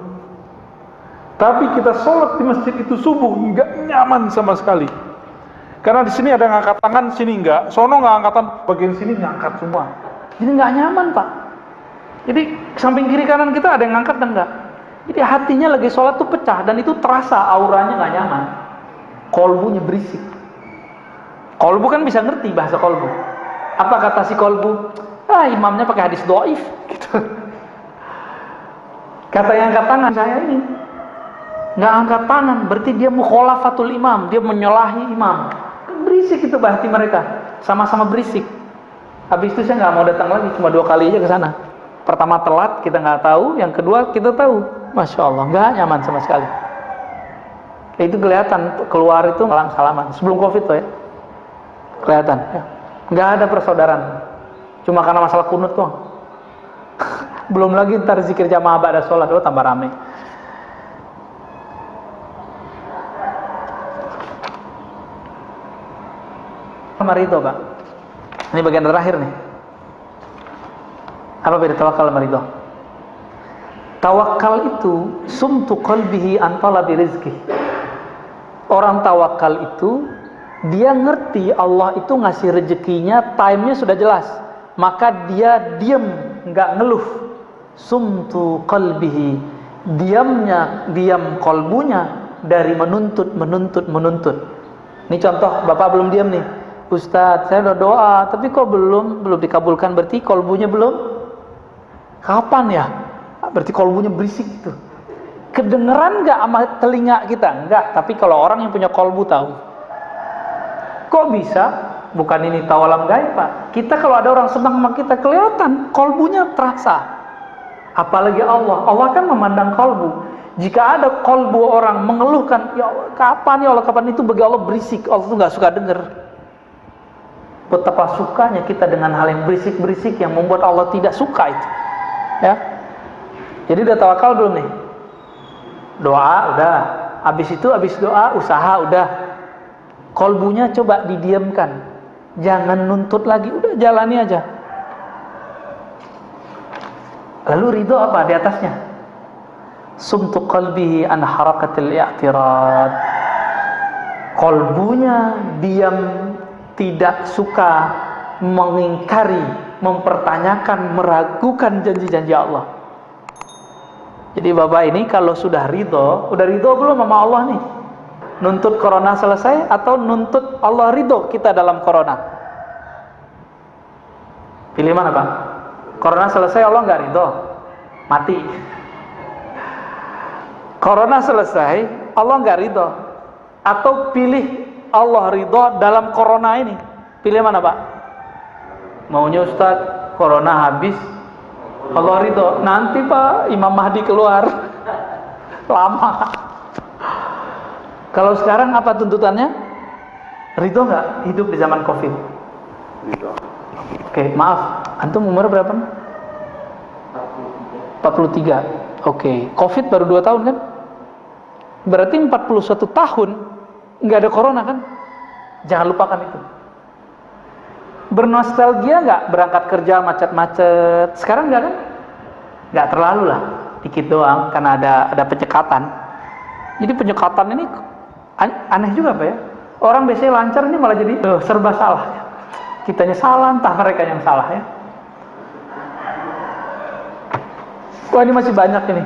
Tapi kita sholat di masjid itu subuh nggak nyaman sama sekali. Karena di sini ada yang angkat tangan, sini enggak. Sono nggak angkatan, bagian sini ngangkat semua. Jadi nggak nyaman, Pak. Jadi samping kiri kanan kita ada yang ngangkat dan enggak. Jadi hatinya lagi sholat tuh pecah dan itu terasa auranya nggak nyaman. Kolbunya berisik. Kolbu kan bisa ngerti bahasa kolbu. Apa kata si kolbu? Imamnya pakai hadis doif. Gitu. Kata yang angkat tangan saya ini nggak angkat tangan, berarti dia mukhalafatul imam, dia menyalahi imam. Berisik itu hati mereka, sama-sama berisik. Habis itu saya nggak mau datang lagi, cuma 2 kali aja ke sana. Pertama telat, kita nggak tahu. Yang kedua kita tahu, masya Allah, nggak nyaman sama sekali. Itu kelihatan keluar itu ngalang salaman sebelum covid tuh ya, kelihatan. Ya. Nggak ada persaudaraan, cuma karena masalah kunut tuh. Belum lagi ntar zikir jamaah ba'da sholat, tambah rame. Ridho, Pak. Ini bagian terakhir nih. Apa beda tawakal sama ridho? Tawakal itu sumtu qalbihi an talabi rizki. Orang tawakal itu dia ngerti Allah itu ngasih rezekinya, time-nya sudah jelas. Maka dia diam, enggak ngeluh. Sumtu qalbihi, diam kolbunya dari menuntut. Ini contoh, Bapak belum diam nih. Ustadz, saya udah doa, tapi kok belum dikabulkan, berarti kolbunya belum. Kapan ya? Berarti kolbunya berisik gitu. Kedengeran nggak sama telinga kita? Enggak, tapi kalau orang yang punya kolbu tahu. Kok bisa? Bukan ini tawalam gaib, Pak. Kita kalau ada orang senang sama kita, kelihatan kolbunya terasa. Apalagi Allah kan memandang kolbu. Jika ada kolbu orang mengeluhkan, ya Allah, kapan ya Allah, kapan, itu bagi Allah berisik. Allah tuh nggak suka denger. Betapa sukanya kita dengan hal yang berisik-berisik yang membuat Allah tidak suka itu. Ya. Jadi udah tawakal belum nih? Doa udah. Habis doa, usaha udah. Kolbunya coba didiamkan. Jangan nuntut lagi, udah jalani aja. Lalu ridho apa di atasnya? Sumtu qalbihi an harakatil i'tirad. Kolbunya diam, tidak suka mengingkari, mempertanyakan, meragukan janji-janji Allah. Jadi Bapak ini kalau sudah ridho belum sama Allah nih? Nuntut corona selesai atau nuntut Allah ridho kita dalam corona? Pilih mana, Pak? Corona selesai Allah nggak ridho, mati. Corona selesai Allah nggak ridho, atau pilih Allah ridho dalam corona ini? Pilih mana, Pak? Maunya Ustaz corona habis Allah ridho, nanti Pak Imam Mahdi keluar. Lama. Kalau sekarang apa tuntutannya? Ridho nggak hidup di zaman Covid? Ridho. Oke, maaf, antum umur berapa? 43. Oke, Covid baru 2 tahun kan? Berarti 41 tahun nggak ada corona kan? Jangan lupakan itu. Bernostalgia nggak berangkat kerja macet-macet? Sekarang nggak kan? Nggak terlalu lah, dikit doang karena ada penyekatan. Jadi penyekatan ini aneh juga, Pak ya. Orang biasanya lancar, ini malah jadi serba salah. Kitanya salah, entah mereka yang salah ya. Wah, ini masih banyak ini.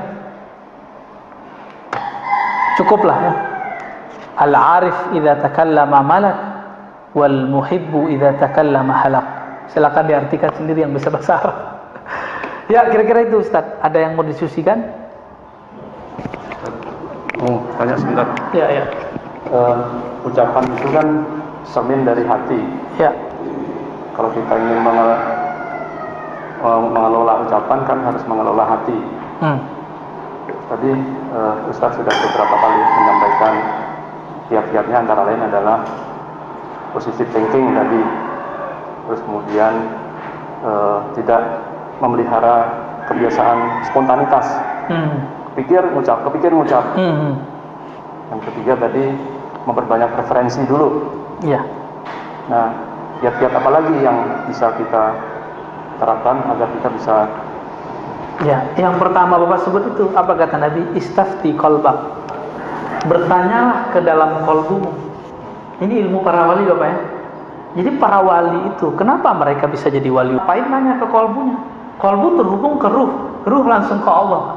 Cukuplah ya. Al-arif idza takallama malak wal muhibbu idza takallama halak. Silakan diartikan sendiri yang bisa bahasa Arab. Ya, kira-kira itu Ustaz. Ada yang mau diskusikan? Oh, tanya sebentar. Ya. Ucapan itu kan cermin dari hati. Ya. Kalau kita ingin mengelola ucapan kan harus mengelola hati. Tadi Ustaz sudah beberapa kali menyampaikan kiat-kiatnya, antara lain adalah positive thinking tadi, terus kemudian tidak memelihara kebiasaan spontanitas, kepikir ngucap. Yang ketiga tadi memperbanyak referensi dulu. Iya. Nah, kiat-kiat apa lagi yang bisa kita terapkan agar kita bisa? Ya, yang pertama Bapak sebut itu apa kata Nabi? Istafti qalbak. Bertanyalah ke dalam kolbumu. Ini ilmu para wali Bapak ya. Jadi para wali itu kenapa mereka bisa jadi wali? Ngapain nanya ke kolbunya? Kolbu terhubung ke ruh langsung ke Allah.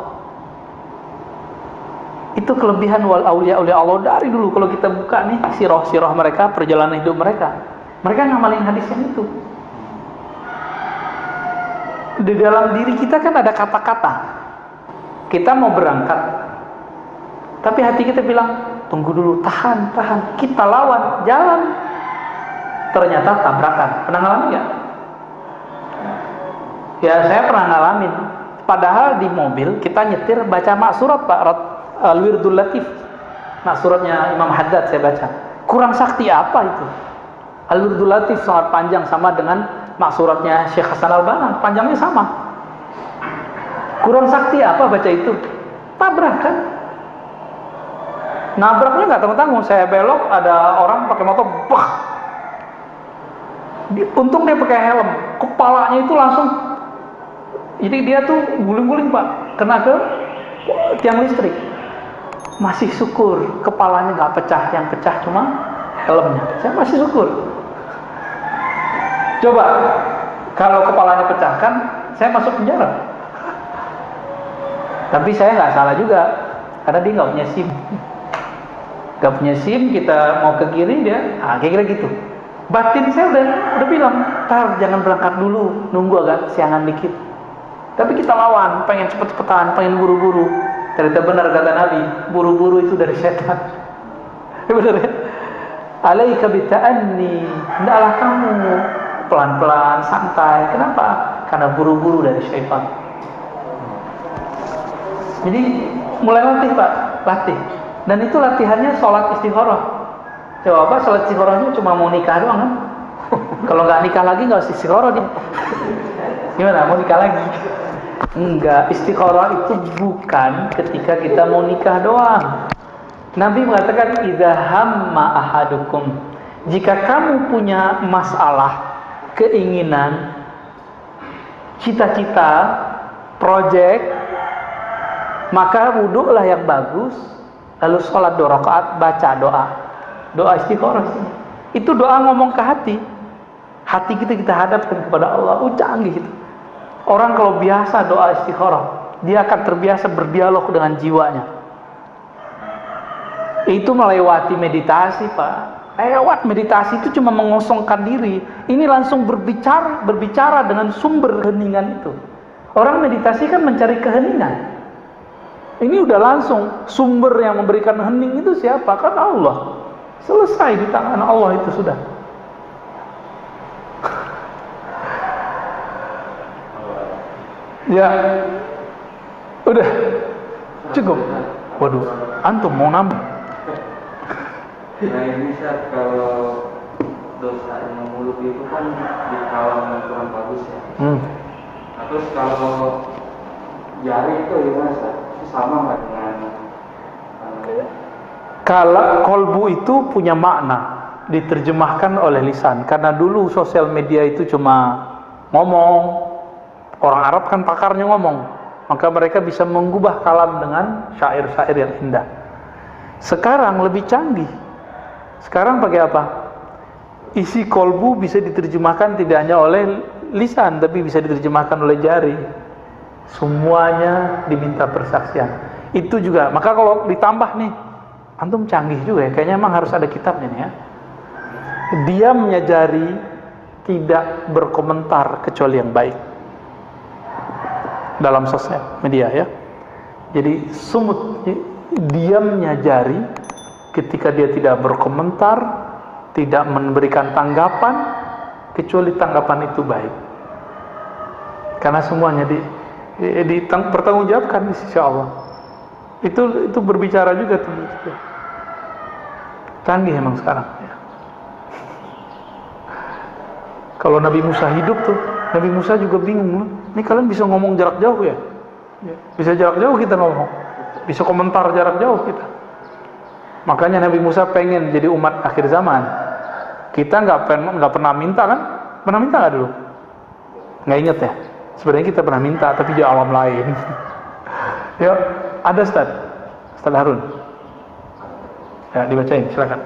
Itu kelebihan wal aulia Allah dari dulu. Kalau kita buka nih sirah mereka, perjalanan hidup mereka ngamalin hadis yang itu. Di dalam diri kita kan ada kata-kata. Kita mau berangkat, tapi hati kita bilang, tunggu dulu, tahan. Kita lawan, jalan. Ternyata tabrakan. Pernah ngalamin nggak? Ya, saya pernah ngalamin. Padahal di mobil kita nyetir baca maksurat Pak, Al-Wirdul Latif. Maksuratnya Imam Haddad saya baca. Kurang sakti apa itu? Al-Wirdul Latif sangat panjang, sama dengan maksuratnya Syekh Hasan Al-Banna, panjangnya sama. Kurang sakti apa baca itu? Tabrakan. Nabraknya nggak tanggung-tanggung. Saya belok, ada orang pakai motor, bah. Untung dia pakai helm, kepalanya itu langsung. Jadi dia tuh guling-guling Pak, kena ke tiang listrik. Masih syukur kepalanya nggak pecah, yang pecah cuma helmnya. Saya masih syukur. Coba kalau kepalanya pecahkan, saya masuk penjara. Tapi saya nggak salah juga, karena dia nggak punya SIM. Nggak punya SIM, kita mau ke kiri dia, kira-kira gitu. Batin saya udah bilang, tar jangan berangkat dulu, nunggu agak siangan dikit. Tapi kita lawan, pengen cepet-cepetan, pengen buru-buru. Ternyata benar kata Nabi, buru-buru itu dari setan. Benar ya? Alaika bita'anni, hendaklah kamu pelan-pelan, santai. Kenapa? Karena buru-buru dari syaitan. Jadi mulai latih Pak, latih. Dan itu latihannya sholat istikharah. Coba Pak, sholat istikharahnya cuma mau nikah doang kan? Kalau nggak nikah lagi nggak usah istikharah dia. Gimana? Mau nikah lagi? Enggak, istikharah itu bukan ketika kita mau nikah doang. Nabi mengatakan, idza hamma ahadukum, jika kamu punya masalah, keinginan, cita-cita, project, maka wudhulah yang bagus, lalu sholat 2 rakaat, baca doa istikharah. Itu doa ngomong ke hati kita hadapkan kepada Allah. Canggih itu. Orang kalau biasa doa istikharah, dia akan terbiasa berdialog dengan jiwanya. Itu melewati meditasi Pak. Lewat meditasi itu cuma mengosongkan diri. Ini langsung berbicara dengan sumber keheningan itu. Orang meditasi kan mencari keheningan. Ini udah langsung sumber yang memberikan hening itu siapa? Kan Allah. Selesai di tangan Allah itu sudah. Ya, udah cukup. Waduh, antum mau nambah? Nah ini Ustaz, kalau dosa yang mulut itu kan dikalang kurang bagus ya. Nah, terus kalau jari itu gimana Ustaz? Itu sama nggak dengan kalau kolbu itu punya makna, diterjemahkan oleh lisan. Karena dulu sosial media itu cuma ngomong. Orang Arab kan pakarnya ngomong, maka mereka bisa mengubah kalam dengan syair-syair yang indah. Sekarang lebih canggih. Sekarang pakai apa? Isi kolbu bisa diterjemahkan tidak hanya oleh lisan, tapi bisa diterjemahkan oleh jari. Semuanya diminta persaksian. Itu juga. Maka kalau ditambah nih, antum canggih juga ya. Kayaknya emang harus ada kitabnya nih ya. Diamnya jari, tidak berkomentar kecuali yang baik. Dalam sosial media ya. Jadi sumut, diamnya jari ketika dia tidak berkomentar, tidak memberikan tanggapan, kecuali tanggapan itu baik. Karena semuanya dipertanggungjawabkan di sisi Allah. Itu berbicara juga tuh. Canggih emang sekarang ya. Kalau Nabi Musa hidup tuh, Nabi Musa juga bingung. Ini kalian bisa ngomong jarak jauh ya? Bisa jarak jauh kita ngomong, bisa komentar jarak jauh kita. Makanya Nabi Musa pengen jadi umat akhir zaman. Kita nggak pernah minta kan? Pernah minta nggak dulu? Nggak inget ya? Sebenarnya kita pernah minta, tapi di alam lain. Ya, ada Ustaz Harun. Ya, dibacain, silakan.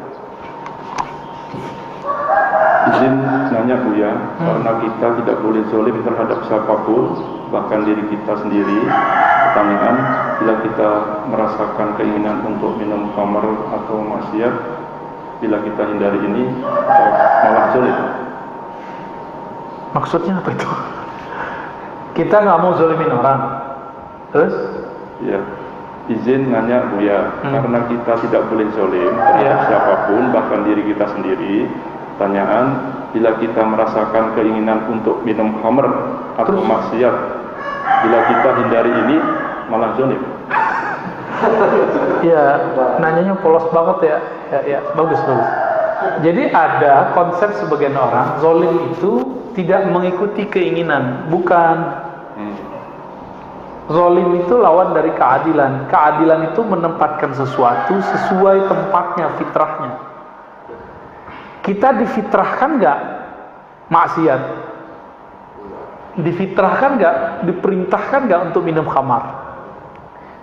Izin nanya Buya, karena kita tidak boleh zalim terhadap siapapun, bahkan diri kita sendiri. Pertanyaan, bila kita merasakan keinginan untuk minum khamar atau maksiat, bila kita hindari ini, malah zalim. Maksudnya apa itu? Kita nggak mau zalimin orang, terus? Ya, izin nanya Buya, karena kita tidak boleh zalim terhadap siapapun, bahkan diri kita sendiri. Pertanyaan, bila kita merasakan keinginan untuk minum khamr atau maksiat, bila kita hindari ini, malah zalim. Ya, nanyanya polos banget ya. Ya, bagus. Jadi ada konsep sebagian orang, zalim itu tidak mengikuti keinginan, bukan. Zalim itu lawan dari keadilan. Keadilan itu menempatkan sesuatu sesuai tempatnya, fitrahnya. Kita difitrahkan nggak maksiat? Difitrahkan nggak? Diperintahkan nggak untuk minum khamar?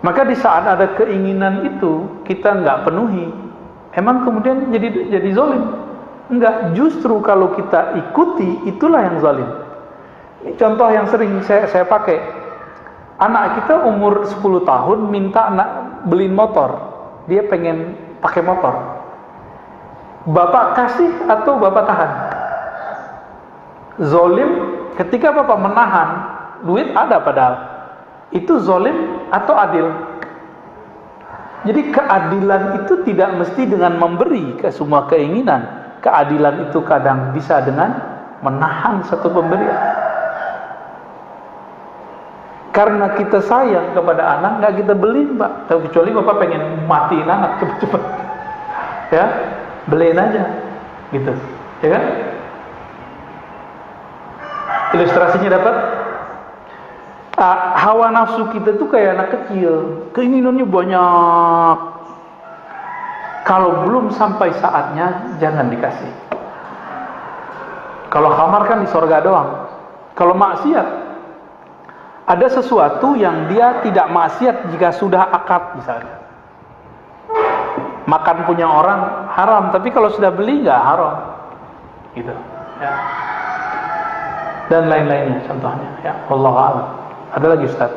Maka di saat ada keinginan itu kita nggak penuhi, emang kemudian jadi zalim? Enggak, justru kalau kita ikuti itulah yang zalim. Ini contoh yang sering saya pakai. Anak kita umur 10 tahun minta beliin motor, dia pengen pakai motor. Bapak kasih atau bapak tahan? Zalim ketika bapak menahan, duit ada padahal. Itu zalim atau adil? Jadi keadilan itu tidak mesti dengan memberi ke semua keinginan. Keadilan itu kadang bisa dengan menahan satu pemberian. Karena kita sayang kepada anak, nggak kita beli, Pak. Kecuali bapak pengen matiin anak cepet-cepet, ya, beliin aja, gitu, ya kan? Ilustrasinya dapat. Hawa nafsu kita tuh kayak anak kecil, keinginannya banyak. Kalau belum sampai saatnya, jangan dikasih. Kalau khamar kan di sorga doang. Kalau maksiat, ada sesuatu yang dia tidak maksiat jika sudah akad misalnya. Makan punya orang haram, tapi kalau sudah beli nggak haram, gitu. Ya. Dan lain-lainnya contohnya. Ya, wallahu a'lam. Ada lagi Ustaz?